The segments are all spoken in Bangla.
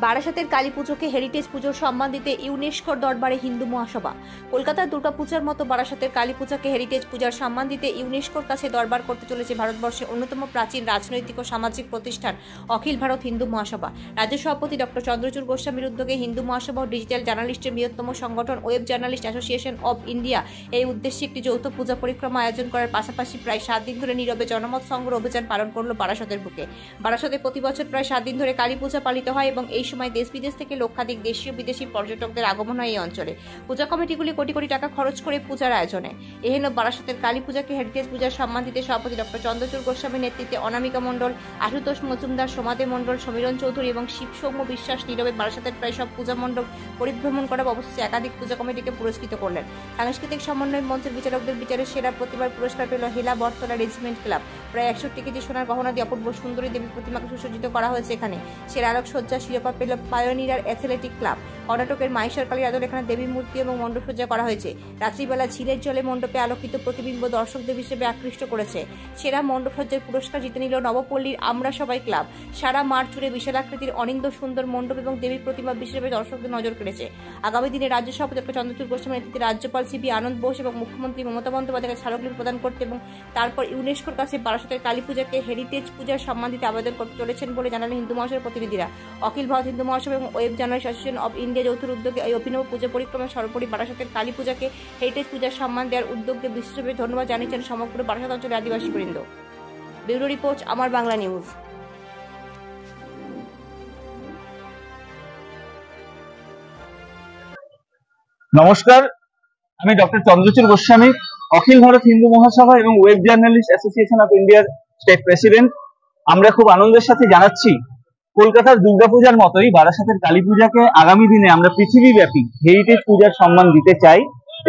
বারাসাতের কালী পুজোকে হেরিটেজ পুজোর সম্মান দিতে ইউনেস্কোর দরবারে হিন্দু মহাসভা। কলকাতার দুর্গাপূজার মতো বারাসাতের কালী পূজাকে হেরিটেজ পূজার সম্মান দিতে ইউনেস্কোর কাছে দরবার করতে চলেছে ভারতবর্ষের অন্যতম প্রাচীন রাজনৈতিক ও সামাজিক প্রতিষ্ঠান অখিল ভারত হিন্দু মহাসভা। রাজ্য সভাপতি ডক্টর চন্দ্রচূড় গোস্বামীর উদ্যোগে হিন্দু মহাসভা ও ডিজিটাল জার্নালিস্টের বৃহত্তম সংগঠন web journalist association of India এই উদ্দেশ্যে একটি যৌথ পূজা পরিক্রমা আয়োজন করার পাশাপাশি প্রায় 7 দিন ধরে নীরবে জনমত সংগ্রহ অভিযান পালন করল বারাসাতের বুকে। বারাসাতে প্রতি বছর প্রায় 7 দিন ধরে কালী পূজা পালিত হয় এবং এই সময় দেশ বিদেশ থেকে লক্ষাধিক দেশীয় বিদেশি পর্যটকদের আগমন হয় এই অঞ্চলে। পূজা কমিটিগুলি কোটি কোটি টাকা খরচ করে পূজার আয়োজনে। এ হল বারাসাতের কালী পূজাকে হেরিটেজ পূজার সম্মান দিতে সভাপতি ডক্টর চন্দ্রচূড় গোস্বামীর নেতৃত্বে অনামিকা মণ্ডল, আশুতোষ মজুমদার, সমাদে মণ্ডল, সমীরণ চৌধুরী এবং শিবসৌম্য বিশ্বাস নীরবে বারাসাতের প্রায় সব পূজা মণ্ডপ পরিভ্রমণ করার অবশেষে একাধিক পূজা কমিটিকে পুরস্কৃত করলেন। সাংস্কৃতিক সমন্বয় মঞ্চের বিচারকদের বিচারে সেরা প্রতিবার পুরস্কার পেল হেলা বটতলা রেজিমেন্ট ক্লাব। প্রায় 61 কেজি সোনার গহনা দিয়ে অপূর্ব সুন্দরী দেবী প্রতিমাকে সুসজ্জিত করা হয়েছে এখানে। সেরা আলোকসজ্জা শিরোপা পেল পায়োনিয়ার অ্যাথলেটিক ক্লাব। কর্ণাটকের মাইশর কালীর আদলে এখানে দেবী মূর্তি এবং মণ্ডপসজ্জা করা হয়েছে। রাত্রিবেলা ঝিলের জলে মণ্ডপে আলোকিত প্রতিবিম্ব দর্শকদের হিসেবে আকৃষ্ট করেছে। সেরা মণ্ডপসজ্জার পুরস্কার জিতে নিল নবপল্লীর আমরা সবাই ক্লাব। সারা মাঠ জুড়ে বিশাল আকৃতির অনিন্দ সুন্দর মণ্ডপ এবং দেবী প্রতিমা হিসেবে দর্শকদের নজর কেড়েছে। আগামী দিনে রাজ্য সভাপতি ডক্টর চন্দ্রচূড় গোস্বামীর নেতৃত্বে রাজ্যপাল সিবি আনন্দ বোস এবং মুখ্যমন্ত্রী মমতা বন্দ্যোপাধ্যায়কে স্মারকলিপি প্রদান করতে এবং তারপর ইউনেস্কোর কাছে বারাসাতের কালী পূজাকে হেরিটেজ পূজার সম্মান দিতে আবেদন করতে চলেছেন বলে জানালেন হিন্দু মহাসভার প্রতিনিধিরা। অখিল ভারত হিন্দু মহাসভা এবং web journalist association of India যৌথ উদ্যোগে এই অভিনব পূজা পরিক্রমা সর্বোপরি বারাসাতের কালী পূজাকে হেরিটেজ পূজার সম্মান দেওয়ার উদ্যোগকে বিশেষভাবে ধন্যবাদ জানিয়েছেন সমগ্র বারাসাত অঞ্চলের আদিবাসী বৃন্দ। ব্যুরো রিপোর্ট আমার বাংলা নিউজ। নমস্কার, আমি ডক্টর চন্দ্রচূড় গোস্বামী, অখিল ভারত হিন্দু মহাসভা এবং ওয়েব জার্নালিস্ট অ্যাসোসিয়েশন অফ ইন্ডিয়ার স্টেট প্রেসিডেন্ট। আমরা খুব আনন্দের সাথে জানাচ্ছি কলকাতার দুর্গাপূজার মতোই বারাসাতের কালী পূজাকে আগামী দিনে আমরা পৃথিবীব্যাপী হেরিটেজ পূজার সম্মান দিতে চাই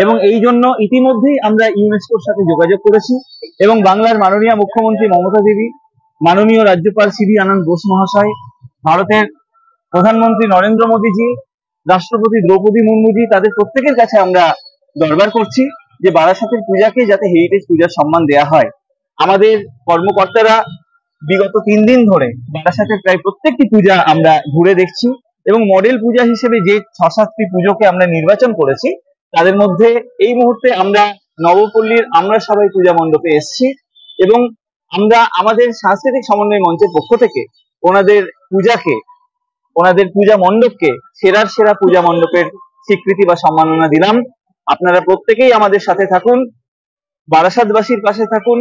এবং এই জন্য ইতিমধ্যেই আমরা ইউনেস্কোর সাথে যোগাযোগ করেছি এবং বাংলার মাননীয় মুখ্যমন্ত্রী মমতা দেবী, মাননীয় রাজ্যপাল সিবি আনন্দ বোস মহাশয়, ভারতের প্রধানমন্ত্রী নরেন্দ্র মোদীজি, রাষ্ট্রপতি দ্রৌপদী মুর্মুজি, তাদের প্রত্যেকের কাছে আমরা দরবার করছি যে বারাসাতের পূজাকে যাতে হেরিটেজ পূজার সম্মান দেয়া হয়। আমাদের কর্মকর্তারা বিগত 3 দিন ধরে বারাসাতের প্রায় প্রত্যেকটি পূজা আমরা ঘুরে দেখছি এবং মডেল পূজা হিসেবে যে 6-7টি পুজোকে আমরা নির্বাচন করেছি তাদের মধ্যে এই মুহূর্তে আমরা নবপল্লীর আমরা সবাই পূজা মণ্ডপে এসেছি এবং আমরা আমাদের সাংস্কৃতিক সমন্বয় মঞ্চের পক্ষ থেকে ওনাদের পূজা মণ্ডপকে সেরার সেরা পূজা মণ্ডপের স্বীকৃতি বা সম্মাননা দিলাম। আপনারা প্রত্যেকেই আমাদের সাথে থাকুন, বারাসাতবাসীর পাশে থাকুন,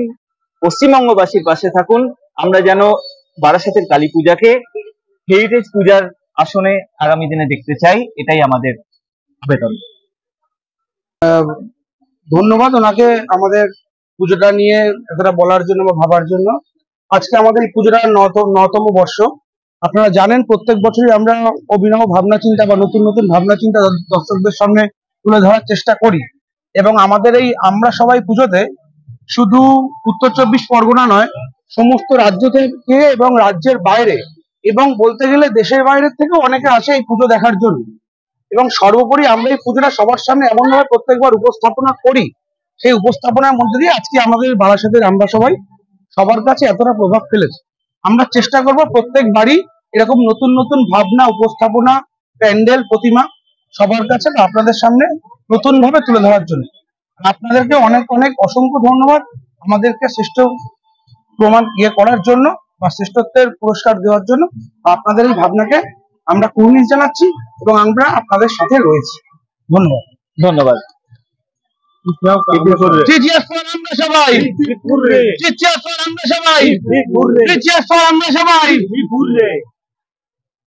পশ্চিমবঙ্গবাসীর পাশে থাকুন। আমরা যেন বারাসাতের কালী পূজাকে হেরিটেজ পূজার আসনে আগামী দিনে দেখতে চাই, এটাই আমাদের আবেদন। ধন্যবাদ ওনাকে আমাদের পুজোটা নিয়ে এতটা বলার জন্য বা ভাবার জন্য। আজকে আমাদের এই পুজোটা 9তম বর্ষ। আপনারা জানেন প্রত্যেক বছরই আমরা অভিনব ভাবনা চিন্তা বা নতুন নতুন ভাবনা চিন্তা দর্শকদের সামনে তুলে ধরার চেষ্টা করি এবং আমাদের এই আমরা সবাই পুজোতে শুধু উত্তর 24 পরগনা নয়, সমস্ত রাজ্য থেকে এবং রাজ্যের বাইরে এবং বলতে গেলে দেশের বাইরের থেকেও অনেকে আসে এই পুজো দেখার জন্য এবং সর্বোপরি আমরা এই পুজোটা সবার সামনে এমনভাবে প্রত্যেকবার উপস্থাপনা করি, সেই উপস্থাপনার মধ্যে দিয়ে আজকে আমাদের বারাসাতের আমরা সবাই সবার কাছে এতটা প্রভাব ফেলেছে। আমরা চেষ্টা করব প্রত্যেক বাড়ি এরকম নতুন নতুন ভাবনা, উপস্থাপনা, প্যান্ডেল, প্রতিমা সবার কাছে আপনাদের সামনে নতুন ভাবে তুলে ধরার জন্য। আপনাদেরকে অনেক অনেক অসংখ্য ধন্যবাদ আমাদেরকে শ্রেষ্ঠ প্রমাণ করার জন্য বা শ্রেষ্ঠত্বের পুরস্কার দেওয়ার জন্য। আপনাদের এই ভাবনাকে আমরা কুর্নিশ জানাচ্ছি এবং আমরা আপনাদের সাথে রয়েছি। ধন্যবাদ। ধন্যবাদ। আমরা সবাই